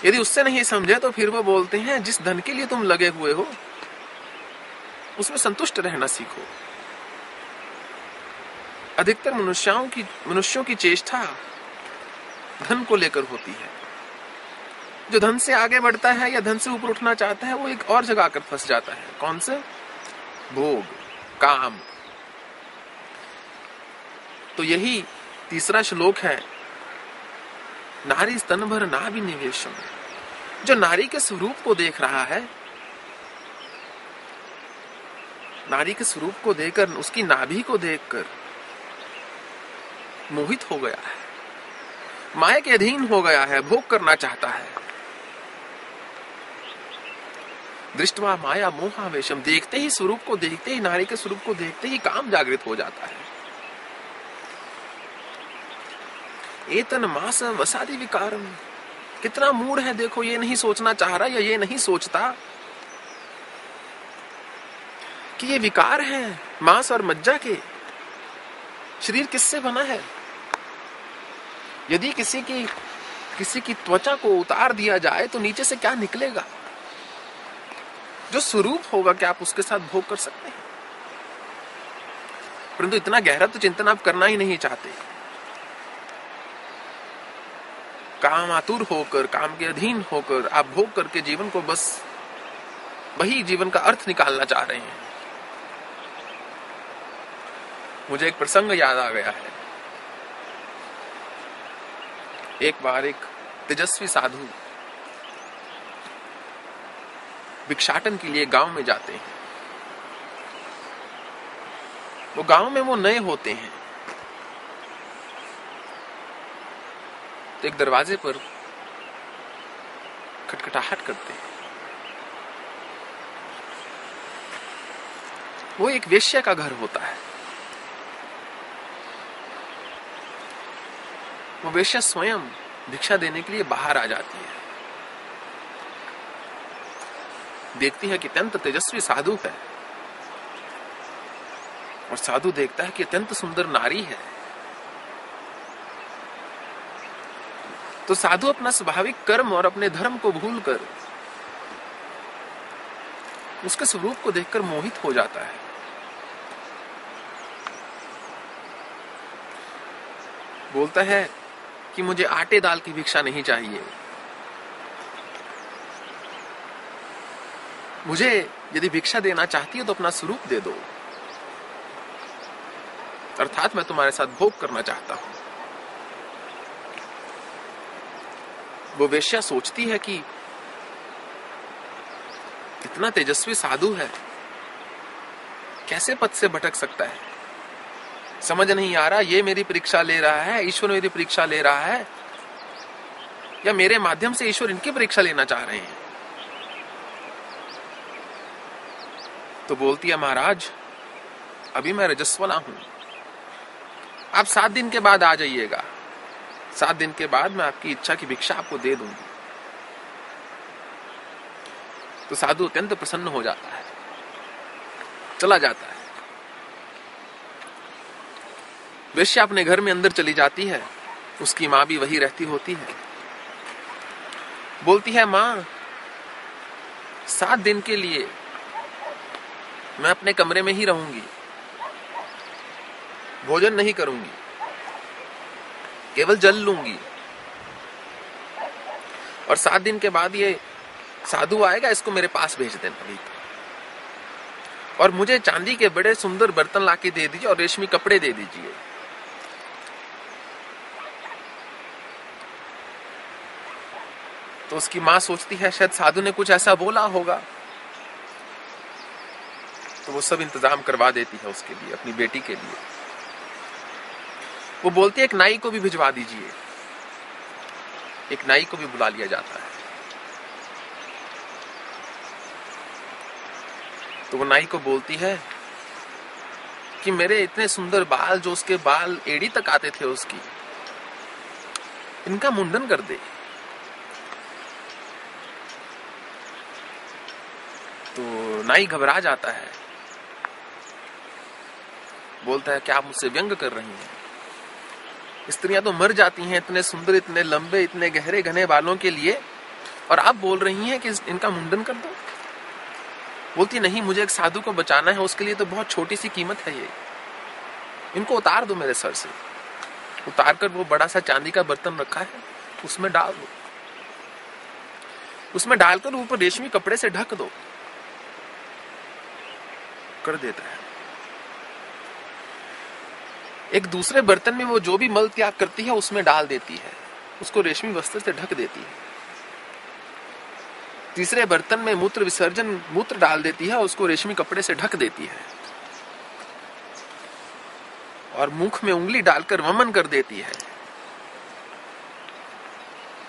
यदि उससे नहीं समझे तो फिर वो बोलते हैं जिस धन के लिए तुम लगे हुए हो उसमें संतुष्ट रहना सीखो। अधिकतर मनुष्यों की चेष्टा धन को लेकर होती है। जो धन से आगे बढ़ता है या धन से ऊपर उठना चाहता है वो एक और जगह आकर फंस जाता है। कौन से? भोग, काम। तो यही तीसरा श्लोक है, नारी स्तन भर नाभि निवेशम। जो नारी के स्वरूप को देख रहा है, नारी के स्वरूप को देखकर, उसकी नाभि को देखकर मोहित हो गया है, माया के अधीन हो गया है, भोग करना चाहता है। दृष्टवा माया मोहावेशम, देखते ही स्वरूप को, देखते ही नारी के स्वरूप को देखते ही काम जागृत हो जाता है। एतन मास वसादि विकारम, कितना मूड है देखो, ये नहीं सोचना चाह रहा या ये नहीं सोचता कि ये विकार हैं मांस और मज्जा के। शरीर किससे बना है? यदि किसी की त्वचा को उतार दिया जाए तो नीचे से क्या निकलेगा? जो स्वरूप होगा क्या आप उसके साथ भोग कर सकते हैं? परंतु इतना गहरा तो चिंतन आप करना ही नहीं चाहते। काम आतुर होकर, काम के अधीन होकर आप भोग करके जीवन को बस वही जीवन का अर्थ निकालना चाह रहे हैं। मुझे एक प्रसंग याद आ गया है। एक बार एक तेजस्वी साधु भिक्षाटन के लिए गांव में जाते हैं। वो गांव में वो नए होते हैं तो एक दरवाजे पर खटखटाहट करते हैं। वो एक वेश्या का घर होता है। वो वेश्या स्वयं भिक्षा देने के लिए बाहर आ जाती है। देखती है कि अत्यंत तेजस्वी साधु है और साधु देखता है कि अत्यंत सुंदर नारी है। तो साधु अपना स्वाभाविक कर्म और अपने धर्म को भूलकर उसके स्वरूप को देखकर मोहित हो जाता है। बोलता है कि मुझे आटे दाल की भिक्षा नहीं चाहिए, मुझे यदि भिक्षा देना चाहती हो तो अपना स्वरूप दे दो, अर्थात मैं तुम्हारे साथ भोग करना चाहता हूं। वो वेश्या सोचती है कि इतना तेजस्वी साधु है, कैसे पथ से भटक सकता है? समझ नहीं आ रहा, ये मेरी परीक्षा ले रहा है, ईश्वर मेरी परीक्षा ले रहा है, या मेरे माध्यम से ईश्वर इनकी परीक्षा लेना चाह रहे हैं। तो बोलती है, महाराज अभी मैं रजस्वला हूं, आप 7 दिन के बाद आ जाइएगा, 7 दिन के बाद मैं आपकी इच्छा की भिक्षा आपको दे दूंगी। तो साधु अत्यंत प्रसन्न हो जाता है, चला जाता है। वेश्या अपने घर में अंदर चली जाती है, उसकी मां भी वही रहती होती है। बोलती है, मां 7 दिन के लिए मैं अपने कमरे में ही रहूंगी, भोजन नहीं करूंगी, केवल जल लूंगी, और 7 दिन के बाद ये साधु आएगा, इसको मेरे पास भेज देना अभी, और मुझे चांदी के बड़े सुंदर बर्तन लाके दे दीजिए और रेशमी कपड़े दे दीजिए। तो उसकी मां सोचती है शायद साधु ने कुछ ऐसा बोला होगा, तो वो सब इंतजाम करवा देती है उसके लिए, अपनी बेटी के लिए। वो बोलती है, एक नाई को भी भिजवा दीजिए। एक नाई को भी बुला लिया जाता है। तो वो नाई को बोलती है कि मेरे इतने सुंदर बाल, जो उसके बाल एड़ी तक आते थे उसकी, इनका मुंडन कर दे। तो नाई घबरा जाता है, बोलता है, क्या आप मुझसे व्यंग कर रही हैं? स्त्रियां तो मर जाती हैं इतने सुंदर, इतने लंबे, इतने गहरे घने बालों के लिए, और आप बोल रही हैं कि इनका मुंडन कर दो। बोलती नहीं, मुझे एक साधु को बचाना है, उसके लिए तो बहुत छोटी सी कीमत है ये, इनको उतार दो मेरे सर से। उतार कर वो बड़ा सा चांदी का बर्तन रखा है उसमें डाल दो, उसमें डालकर ऊपर रेशमी कपड़े से ढक दो। कर देता है। एक दूसरे बर्तन में वो जो भी मल त्याग करती है उसमें डाल देती है, उसको रेशमी वस्त्र से ढक देती है। तीसरे बर्तन में मूत्र विसर्जन मूत्र डाल देती है, उसको रेशमी कपड़े से ढक देती है। और मुख में उंगली डालकर वमन कर देती है।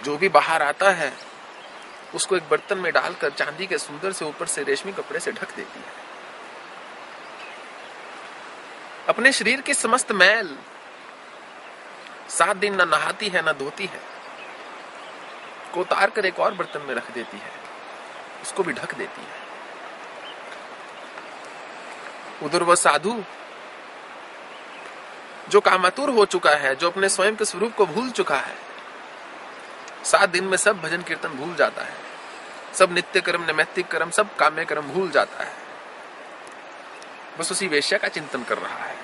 जो भी बाहर आता है उसको एक बर्तन में डालकर चांदी के सुंदर से ऊपर से रेशमी कपड़े से ढक देती है। अपने शरीर की समस्त मैल 7 दिन न नहाती है न धोती है, को उतार कर एक और बर्तन में रख देती है, उसको भी ढक देती है। उधर वह साधु जो कामातुर हो चुका है, जो अपने स्वयं के स्वरूप को भूल चुका है, 7 दिन में सब भजन कीर्तन भूल जाता है, सब नित्य कर्म नैमित्तिक कर्म सब काम्य कर्म भूल जाता है, बस उसी वेश्या का चिंतन कर रहा है।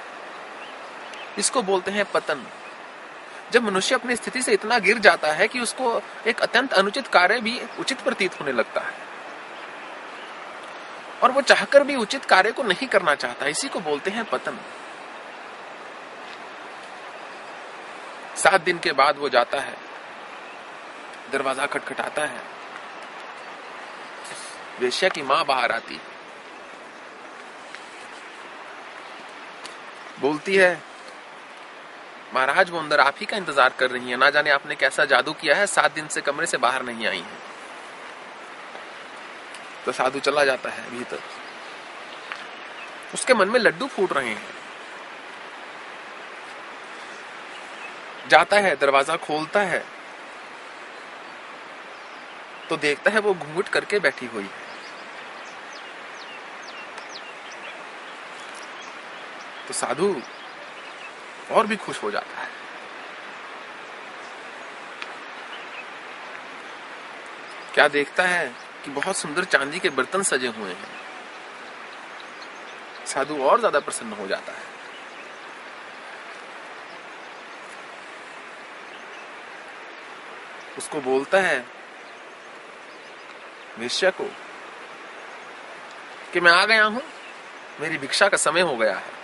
इसको बोलते हैं पतन। जब मनुष्य अपनी स्थिति से इतना गिर जाता है कि उसको एक अत्यंत अनुचित कार्य भी उचित प्रतीत होने लगता है और वो चाहकर भी उचित कार्य को नहीं करना चाहता, इसी को बोलते हैं पतन। 7 दिन के बाद वो जाता है, दरवाजा खटखटाता है, वेश्या की मां बाहर आती, बोलती है महाराज वो अंदर आप ही का इंतजार कर रही है, ना जाने आपने कैसा जादू किया है, 7 दिन से कमरे से बाहर नहीं आई है। तो साधु चला जाता है भीतर, उसके मन में लड्डू फूट रहे हैं। जाता है, दरवाजा खोलता है तो देखता है वो घूंघट करके बैठी हुई है। तो साधु और भी खुश हो जाता है। क्या देखता है कि बहुत सुंदर चांदी के बर्तन सजे हुए हैं। साधु और ज्यादा प्रसन्न हो जाता है। उसको बोलता है वेश्या को कि मैं आ गया हूं, मेरी भिक्षा का समय हो गया है।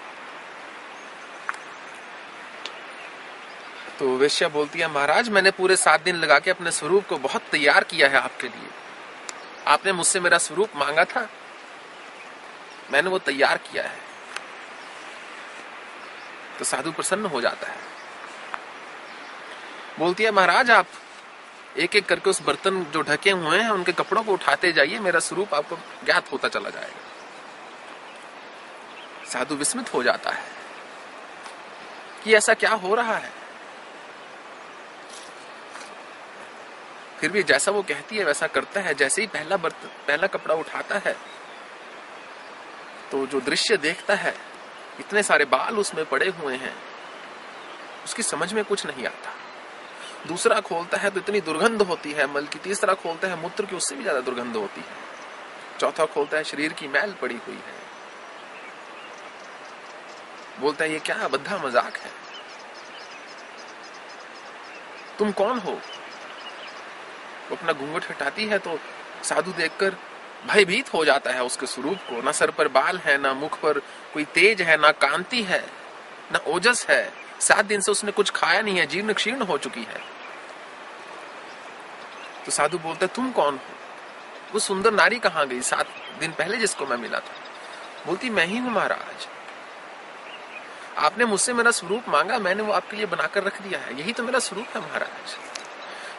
तो वेश्या बोलती है महाराज मैंने पूरे 7 दिन लगा के अपने स्वरूप को बहुत तैयार किया है आपके लिए, आपने मुझसे मेरा स्वरूप मांगा था, मैंने वो तैयार किया है। तो साधु प्रसन्न हो जाता है। बोलती है महाराज आप एक एक करके उस बर्तन जो ढके हुए हैं उनके कपड़ों को उठाते जाइए, मेरा स्वरूप आपको ज्ञात होता चला जाएगा। साधु विस्मित हो जाता है कि ऐसा क्या हो रहा है। फिर भी जैसा वो कहती है वैसा करता है। जैसे ही पहला कपड़ा उठाता है तो जो दृश्य देखता है, इतने सारे बाल उसमें पड़े हुए हैं, उसकी समझ में कुछ नहीं आता। दूसरा खोलता है तो इतनी दुर्गंध होती है मल की, तीसरा खोलता है मूत्र की, उससे भी ज्यादा दुर्गंध होती है, चौथा खोलता है शरीर की मैल पड़ी हुई है। बोलता है ये क्या अबद्धा मजाक है, तुम कौन हो। वो अपना घूंघट हटाती है तो साधु देखकर भयभीत हो जाता है उसके स्वरूप को। ना सर पर बाल है, ना मुख पर कोई तेज है, ना कांति है, ना ओजस है। 7 दिन से उसने कुछ खाया नहीं है, जीर्ण क्षीर्ण हो चुकी है। तो साधु बोलता है तुम कौन हो, वो सुंदर नारी कहां गई 7 दिन पहले जिसको मैं मिला था। बोलती मैं ही हूं महाराज, आपने मुझसे मेरा स्वरूप मांगा, मैंने वो आपके लिए बनाकर रख दिया है, यही तो मेरा स्वरूप है महाराज।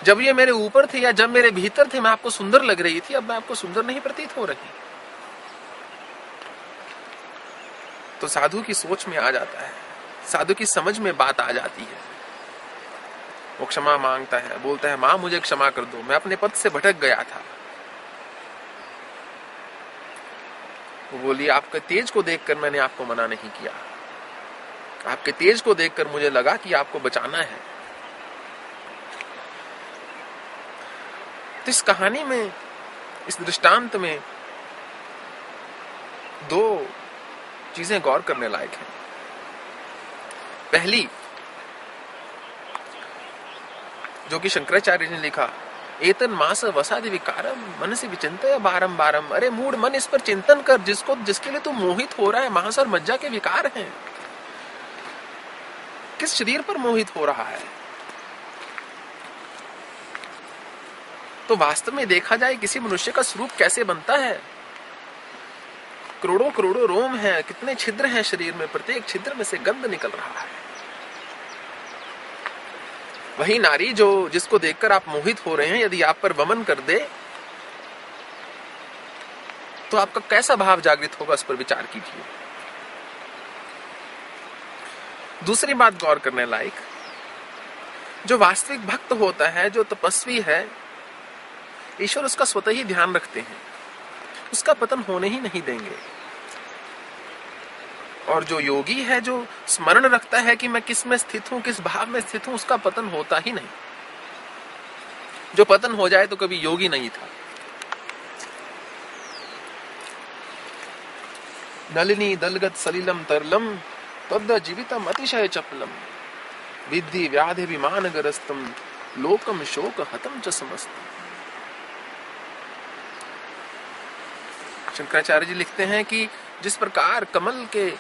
जब ये मेरे ऊपर थे या जब मेरे भीतर थे मैं आपको सुंदर लग रही थी, अब मैं आपको सुंदर नहीं प्रतीत हो रही। तो साधु की सोच में आ जाता है, साधु की समझ में बात आ जाती है। वो क्षमा मांगता है, बोलता है मां मुझे क्षमा कर दो, मैं अपने पद से भटक गया था। वो बोली आपके तेज को देखकर मैंने आपको मना नहीं किया, आपके तेज को देखकर मुझे लगा कि आपको बचाना है। तो इस कहानी में, इस दृष्टांत में दो चीजें गौर करने लायक हैं। पहली, जो कि शंकराचार्य ने लिखा, एतन मास वसादि विकारम मनसि विचिंतय बारंबारम। अरे मूढ़ मन, इस पर चिंतन कर, जिसके लिए तू मोहित हो रहा है। मांस और मज्जा के विकार हैं। किस शरीर पर मोहित हो रहा है? तो वास्तव में देखा जाए किसी मनुष्य का स्वरूप कैसे बनता है। करोड़ों करोड़ों रोम हैं, कितने छिद्र हैं शरीर में, प्रत्येक छिद्र में से गंध निकल रहा है। वही नारी जिसको देखकर आप मोहित हो रहे हैं, यदि आप पर वमन कर दे तो आपका कैसा भाव जागृत होगा, उस पर विचार कीजिए। दूसरी बात गौर करने लायक, जो वास्तविक भक्त होता है, जो तपस्वी है, ईश्वर उसका स्वतः ही ध्यान रखते हैं, उसका पतन होने ही नहीं देंगे। और जो योगी है, जो स्मरण रखता है कि मैं किस में स्थित हूं, किस भाव में स्थित हूं, उसका पतन होता ही नहीं। जो पतन हो जाए तो कभी योगी नहीं था। नलिनी दलगत सलिलम तरलम तद्द जीवितम अतिशय चपलम विद्धि व्याधि विमान गरस्तम लोकम शोक हतम च समस्तम। शंकराचार्य जी लिखते हैं कि जिस प्रकार कमल के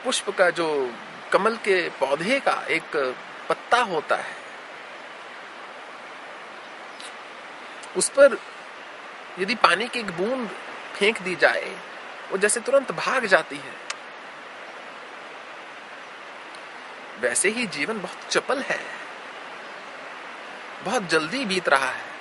पुष्प का, जो कमल के पौधे का एक पत्ता होता है, उस पर यदि पानी की एक बूंद फेंक दी जाए, वो जैसे तुरंत भाग जाती है। वैसे ही जीवन बहुत चपल है, बहुत जल्दी बीत रहा है।